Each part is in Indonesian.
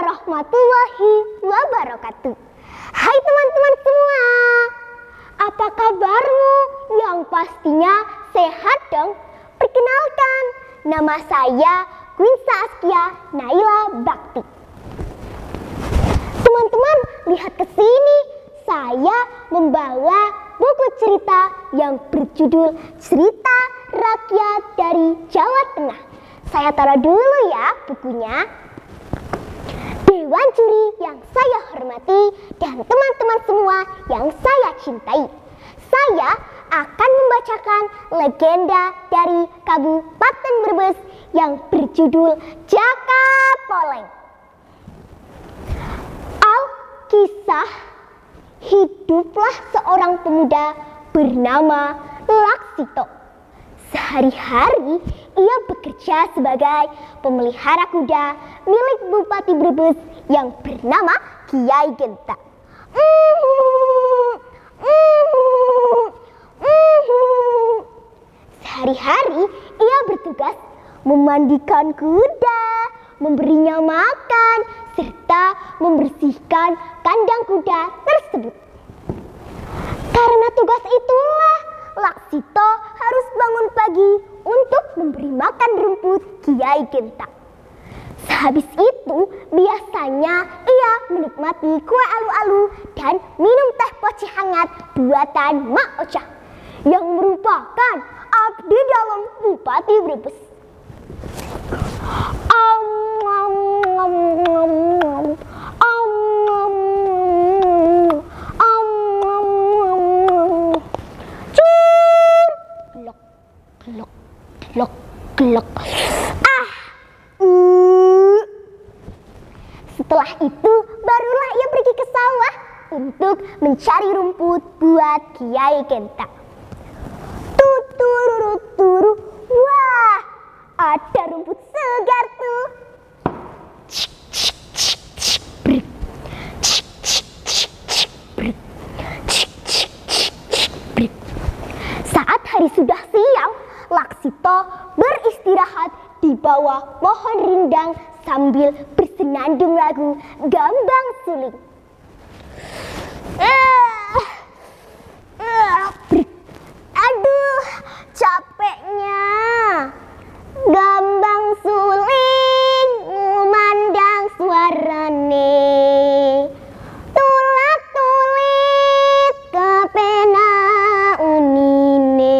warahmatullahi wabarakatuh. Hai teman-teman semua, apa kabarmu? Yang pastinya sehat dong. Perkenalkan, nama saya Queen Saskia Naila Bakti. Teman-teman, lihat ke sini. Saya membawa buku cerita yang berjudul Cerita Rakyat dari Jawa Tengah. Saya taruh dulu ya bukunya. Dewan juri yang saya hormati dan teman-teman semua yang saya cintai, saya akan membacakan legenda dari Kabupaten Brebes yang berjudul Jakapoleng. Alkisah, hiduplah seorang pemuda bernama Laksito. Sehari-hari ia bekerja sebagai pemelihara kuda milik Bupati Brebes yang bernama Kiai Genta. Sehari-hari ia bertugas memandikan kuda, memberinya makan, serta membersihkan kandang kuda tersebut. Karena tugas itulah Laksito harus bangun pagi untuk memberi makan rumput Kiai Genta. Sehabis itu biasanya ia menikmati kue alu-alu dan minum teh poci hangat buatan Mak Ocha yang merupakan abdi dalam Bupati Brebes. Glok. Setelah itu barulah ia pergi ke sawah untuk mencari rumput buat Kiai Genta. Tuturu, wah, ada rumput segar tuh. Saat hari sudah siang, Laksito beristirahat di bawah pohon rindang sambil bersenandung lagu Gambang Suling. Aduh, capeknya. Gambang Suling memandang suarane. Tulat-tulit kepena unine.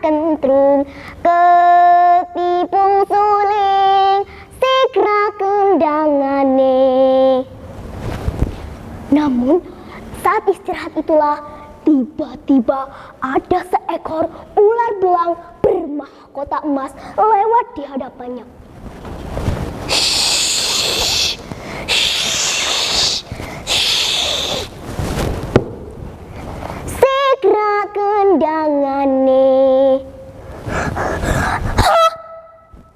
Kentrung ketipung suling sikra kendangane. Namun saat istirahat itulah tiba-tiba ada seekor ular belang bermahkota emas lewat di hadapannya. Sikra kendangane.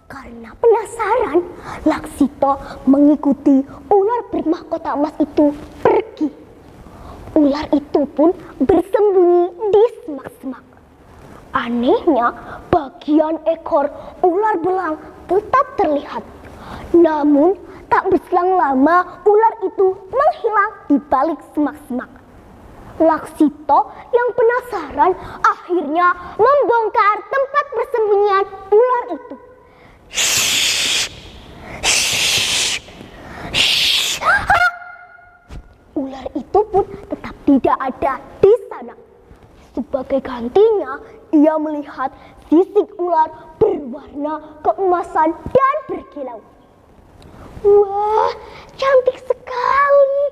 Karena penasaran, Laksito mengikuti ular bermahkota emas itu pergi. Ular itu pun bersembunyi di semak-semak. Anehnya, bagian ekor ular belang tetap terlihat. Namun, tak berselang lama ular itu menghilang di balik semak-semak. Laksito yang penasaran akhirnya membongkar tempat persembunyian ular itu. Ular itu pun tetap tidak ada di sana. Sebagai gantinya, ia melihat sisik ular berwarna keemasan dan berkilau. Wah, cantik sekali.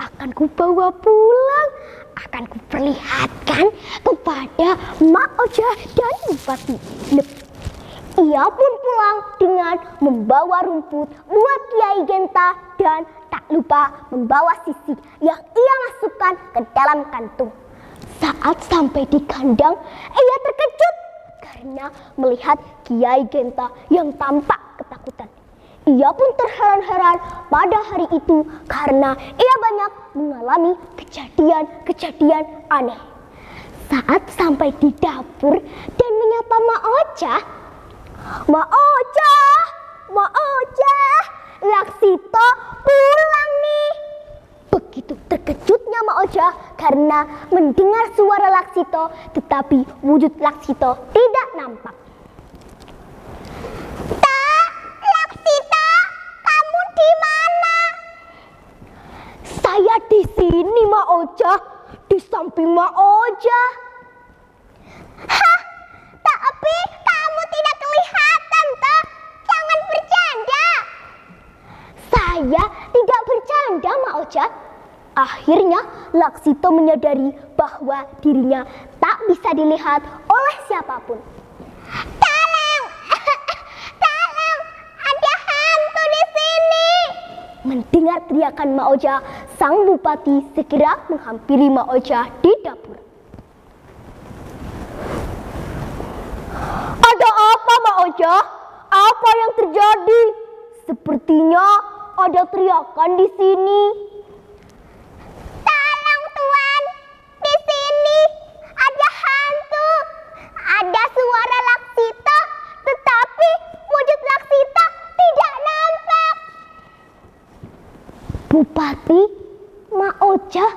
Akan kubawa pulang. Akan kuperlihatkan kepada Mak Ocha dan Bupati. Ia pun pulang dengan membawa rumput buat Kiai Genta dan tak lupa membawa sisik yang ia masukkan ke dalam kantung. Saat sampai di kandang, ia terkejut karena melihat Kiai Genta yang tampak ketakutan. ia pun terheran-heran pada hari itu karena ia banyak mengalami kejadian-kejadian aneh. Saat sampai di dapur dan menyapa Mak Ocha, "Mak Ocha, Mak Ocha, Laksito pulang nih." Begitu terkejutnya Mak Ocha karena mendengar suara Laksito, tetapi wujud Laksito tidak nampak. "Tak, Laksito, kamu di mana?" "Saya di sini, Mak Ocha, di samping Mak Ocha." "Hah, tapi kamu tidak kelihatan, toh. Jangan bercanda." "Saya tidak bercanda, Mak Ocha." Akhirnya Laksito menyadari bahwa dirinya tak bisa dilihat oleh siapapun. "Tolong, tolong, ada hantu di sini." Mendengar teriakan Mak Ocha, sang bupati segera menghampiri Mak Ocha di dapur. "Ada apa, Mak Ocha? Apa yang terjadi? Sepertinya ada teriakan di sini." "Tolong, Tuan, di sini ada hantu. Ada suara Laksito, tetapi wujud Laksito tidak nampak." "Bupati, Mak Ocha,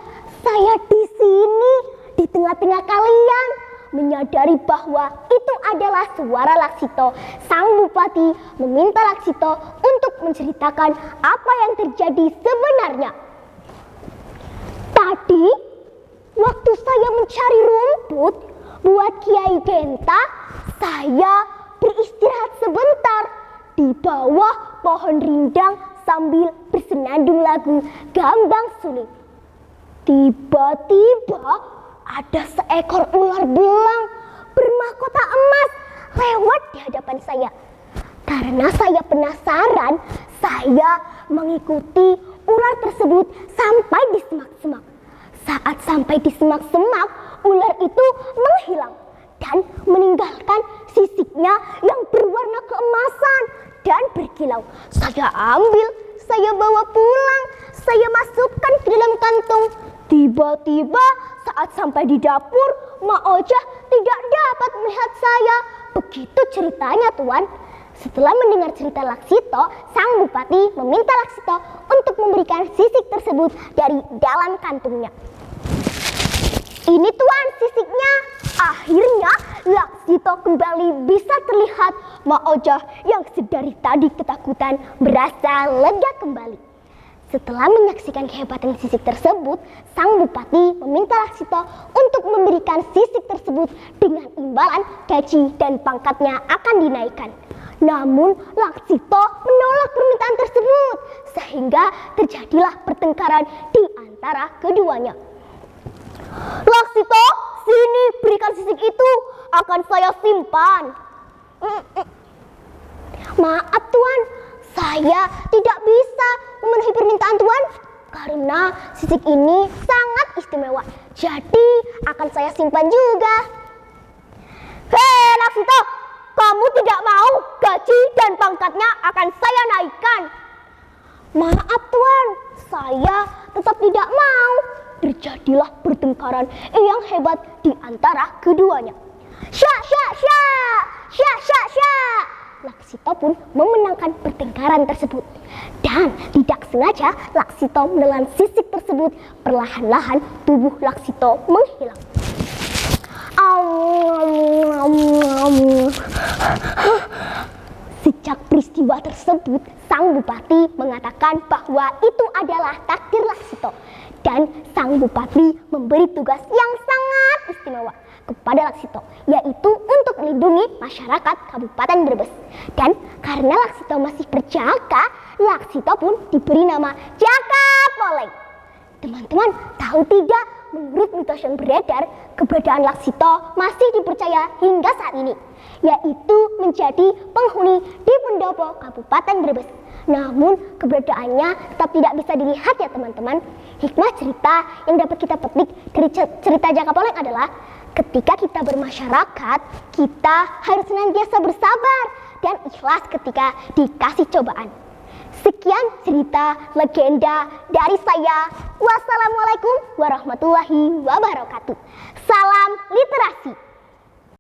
saya di sini, di tengah-tengah kalian." Menyadari bahwa itu adalah suara Laksito, sang bupati meminta Laksito untuk menceritakan apa yang terjadi sebenarnya. "Tadi, waktu saya mencari rumput buat Kiai Genta, saya beristirahat sebentar di bawah pohon rindang sambil bersenandung lagu Gambang Suling. Tiba-tiba ada seekor ular belang bermahkota emas lewat di hadapan saya. Karena saya penasaran, saya mengikuti ular tersebut sampai di semak-semak. Saat sampai di semak-semak, ular itu menghilang dan meninggalkan sisiknya yang berwarna keemasan dan berkilau. Saya ambil, saya bawa pulang, saya masukkan ke dalam kantung. Tiba-tiba saat sampai di dapur, Mak Ocha tidak dapat melihat saya. Begitu ceritanya, Tuan." Setelah mendengar cerita Laksito, sang bupati meminta Laksito untuk memberikan sisik tersebut dari dalam kantungnya. "Ini, Tuan, sisiknya." Akhirnya Laksito kembali bisa terlihat. Mak Ocha yang sedari tadi ketakutan berasa lega kembali. Setelah menyaksikan kehebatan sisik tersebut, sang bupati meminta Laksito untuk memberikan sisik tersebut dengan imbalan gaji dan pangkatnya akan dinaikkan. Namun Laksito menolak permintaan tersebut sehingga terjadilah pertengkaran di antara keduanya. "Laksito, sini, berikan sisik itu, akan saya simpan." "Maaf, Tuan, saya tidak bisa memenuhi permintaan Tuan karena sisik ini sangat istimewa. Jadi akan saya simpan juga." "Hei Laksito, kamu tidak mau gaji dan pangkatnya akan saya naikkan." "Maaf, Tuan, saya tetap tidak mau." Terjadilah pertengkaran yang hebat di antara keduanya. "Syak, syak, syak, syak, syak, syak." Laksito pun memenangkan pertengkaran tersebut. Dan tidak sengaja Laksito menelan sisik tersebut. Perlahan-lahan tubuh Laksito menghilang. Sejak peristiwa tersebut, sang bupati mengatakan bahwa itu adalah takdir Laksito. Dan sang bupati memberi tugas yang sangat istimewa kepada Laksito, yaitu untuk melindungi masyarakat Kabupaten Brebes. Dan karena Laksito masih berjaga, Laksito pun diberi nama Jaka Poleng. Teman-teman tahu tidak, menurut mitos yang beredar, keberadaan Laksito masih dipercaya hingga saat ini, yaitu menjadi penghuni di pendopo Kabupaten Brebes. Namun keberadaannya tetap tidak bisa dilihat ya teman-teman. Hikmah cerita yang dapat kita petik dari cerita Jaka Poleng adalah ketika kita bermasyarakat, kita harus senantiasa bersabar dan ikhlas ketika dikasih cobaan. Sekian cerita legenda dari saya. Wassalamualaikum warahmatullahi wabarakatuh. Salam